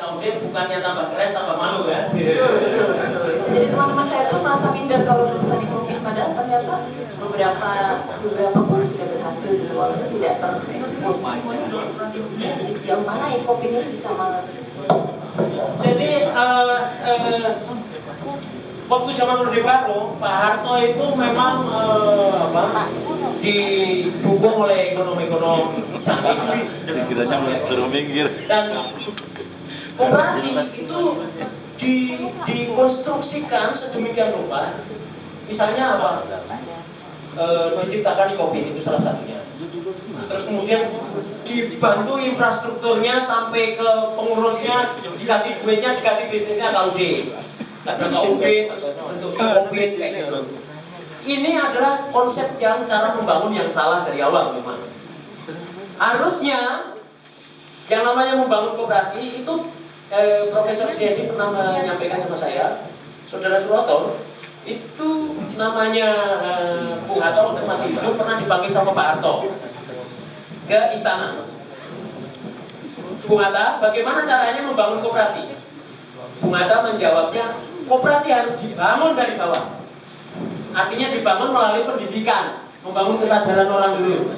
KUD bukannya tambah keren, tambah malu kan? Betul. Jadi teman-teman saya tuh merasa minder kalau lulusan ekonomi, padahal ternyata beberapa pun sudah berhasil gitu, walaupun tidak terekspos. Jadi sejauh mana Ecopin ini bisa Jadi waktu zaman Orde Baru, Pak Harto itu memang didukung oleh ekonomi canggih. Dan koperasi itu dikonstruksikan sedemikian rupa. Misalnya apa? Diciptakan Ecopin itu salah satunya. Terus kemudian dibantu infrastrukturnya sampai ke pengurusnya, dikasih duitnya, dikasih bisnisnya KUD. Ada KUD, terus bentuk Ecopin kayak gitu. Ini adalah konsep yang cara membangun yang salah dari awal memang. Harusnya yang namanya membangun koperasi itu Profesor Sriadi pernah menyampaikan sama saya, Saudara Suroto, itu namanya Bung Hatta waktu masih hidup pernah dipanggil sama Pak Harto ke istana. Bung Hatta, bagaimana caranya membangun koperasi? Bung Hatta menjawabnya, koperasi harus dibangun dari bawah. Artinya dibangun melalui pendidikan, membangun kesadaran orang dulu.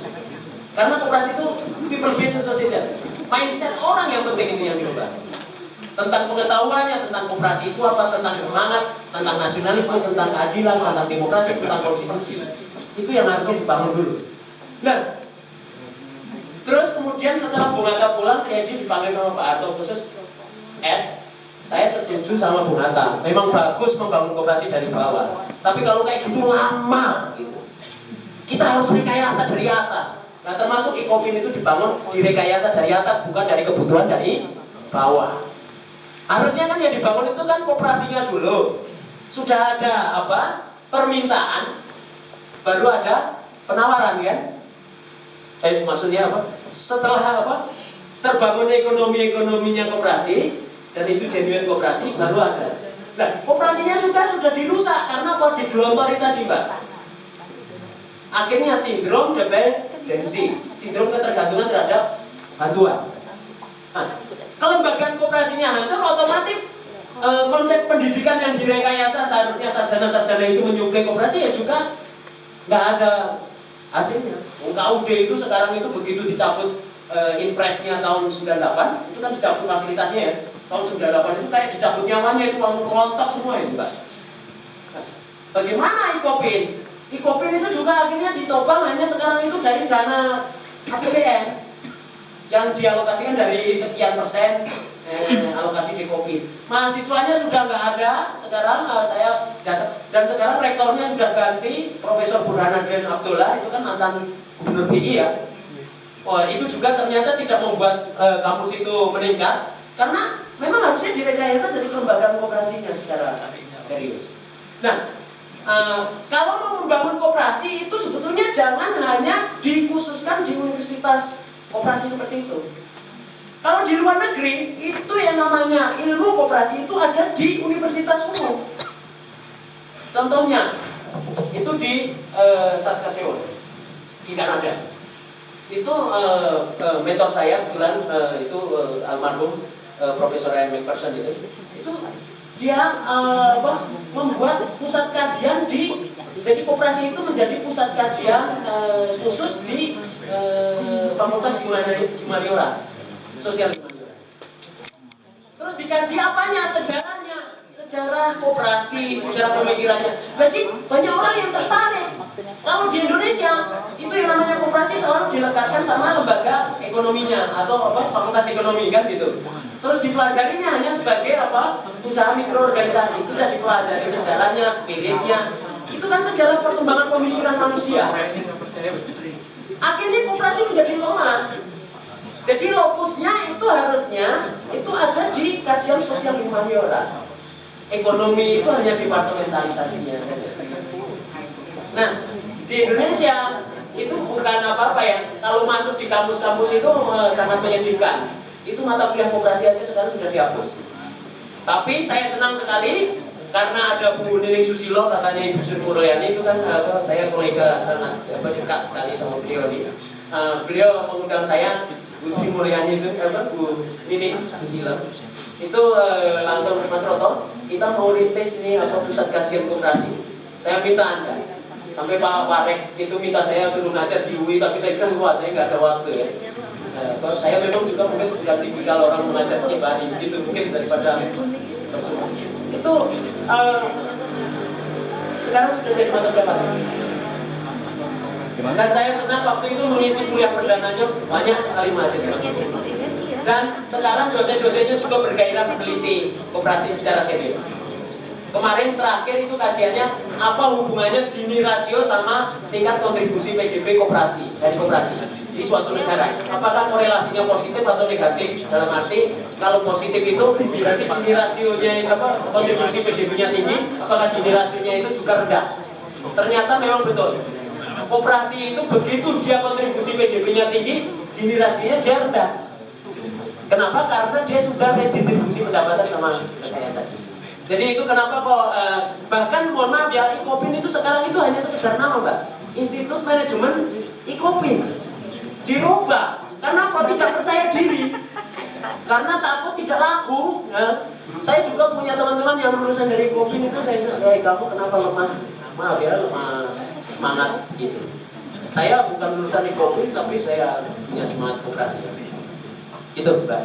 Karena koperasi itu people based association. Mindset orang yang penting itu yang diubah. Tentang pengetahuannya, tentang koperasi itu apa, tentang semangat, tentang nasionalisme, tentang keadilan, tentang demokrasi, tentang konstitusi. Itu yang harusnya dibangun dulu. Nah, terus kemudian setelah Bung Hatta pulang, Sriadi dipanggil sama Pak Harto khusus, saya setuju sama Bung Hatta. Memang bagus membangun koperasi dari bawah. Tapi kalau kayak gitu lama, gitu. Kita harus rekayasa dari atas. Nah, termasuk Ecopin itu dibangun direkayasa dari atas, bukan dari kebutuhan dari bawah. Harusnya kan yang dibangun itu kan koperasinya dulu. Sudah ada apa? Permintaan, baru ada penawaran kan? Maksudnya apa? Setelah apa? Terbangun ekonominya koperasi, dan itu genuine koperasi, baru ada. Nah, koperasinya sudah dirusak karena apa? Digelontori tadi, Mbak. Akhirnya sindrom dependensi, sindrom ketergantungan terhadap bantuan. Nah, kelembagaan koperasinya hancur, otomatis konsep pendidikan yang direkayasa seharusnya sarjana-sarjana itu menyuplai koperasi ya juga nggak ada hasilnya. KUD itu sekarang itu begitu dicabut impresnya tahun 98, itu kan dicabut fasilitasnya ya. Tahun 98 itu kayak dicabut nyawanya, itu langsung rontok semua itu, Mbak. Nah, bagaimana Ecopin? Ecopin itu juga akhirnya ditopang hanya sekarang itu dari dana APBN yang dialokasikan dari sekian persen alokasi di Ecopin. Mahasiswanya sudah nggak ada sekarang, saya datang, dan sekarang rektornya sudah ganti, Profesor Burhanuddin Abdullah, itu kan mantan gubernur BI ya. Oh, itu juga ternyata tidak membuat kampus itu meningkat karena memang harusnya direkayasa dari kelembagaan koperasinya secara serius. Nah, kalau mau membangun koperasi itu sebetulnya jangan hanya dikhususkan di universitas koperasi seperti itu. Kalau di luar negeri, itu yang namanya ilmu koperasi itu ada di universitas umum. Contohnya, itu di Saskatchewan, di Kanada. Itu mentor saya, kebetulan itu almarhum Profesor Ian McPherson itu dia membuat pusat kajian jadi koperasi itu menjadi pusat kajian khusus di Fakultas Humaniora, Sosial Humaniora. Terus dikaji apanya? Sejarahnya, sejarah koperasi, sejarah pemikirannya. Jadi banyak orang yang tertarik. Kalau di Indonesia itu yang namanya koperasi selalu dilekatkan sama lembaga ekonominya atau fakultas ekonomi kan gitu. Terus dipelajarinya hanya sebagai usaha mikroorganisasi. Itu sudah dipelajari sejarahnya, spiritnya. Itu kan sejarah perkembangan pemikiran manusia. Akhirnya koperasi menjadi lemah. Jadi lokusnya itu harusnya itu ada di kajian sosial humaniora. Ekonomi itu hanya departementalisasinya. Nah, di Indonesia itu bukan apa-apa ya. Kalau masuk di kampus-kampus itu sangat menyedihkan. Itu mata kuliah koperasi aja sekarang sudah dihapus. Tapi saya senang sekali karena ada Bu Nining Susilo, katanya Ibu Sri Mulyani itu kan saya kolega sangat dekat sekali sama beliau nih. Beliau mengundang saya, Bu Bu Sri Mulyani itu, Bu Nini Susila itu langsung Mas Roto, kita mau rintis ini pusat kajian koperasi. Saya minta Anda, sampai Pak Warek itu minta saya suruh ngajar di UI, tapi saya bilang wah saya nggak ada waktu ya. Kalau saya memang juga mungkin bukan tipikal orang mengajar pribadi gitu, mungkin daripada percuma. Itu sekarang sudah jadi mata berapa? Dan saya senang waktu itu mengisi kuliah perdananya banyak sekali mahasiswa. Dan sekarang dosen-dosennya juga bergairah meneliti koperasi secara serius. Kemarin terakhir itu kajiannya apa hubungannya Gini rasio sama tingkat kontribusi PDB koperasi dari koperasi di suatu negara. Apakah korelasinya positif atau negatif? Dalam arti kalau positif itu berarti Gini rasionya kontribusi PDB-nya tinggi, apakah Gini rasionya itu juga rendah? Ternyata memang betul. Koperasi itu begitu dia kontribusi PDB-nya tinggi, Gini rasionya dia rendah. Kenapa? Karena dia sudah redistribusi pendapatan sama kekayaan tadi. Jadi itu kenapa kok bahkan mohon maaf ya, Icopin itu sekarang itu hanya sekedar nama, Mbak. Institut Manajemen Icopin dirubah. Karena apa? Tidak percaya diri. Karena takut tidak laku. Ya. Saya juga punya teman-teman yang lulusan dari Icopin itu saya bilang, kamu kenapa lemah? Maaf ya, lemah semangat gitu. Saya bukan lulusan Icopin tapi saya punya semangat koperasi. Gitu, Mbak.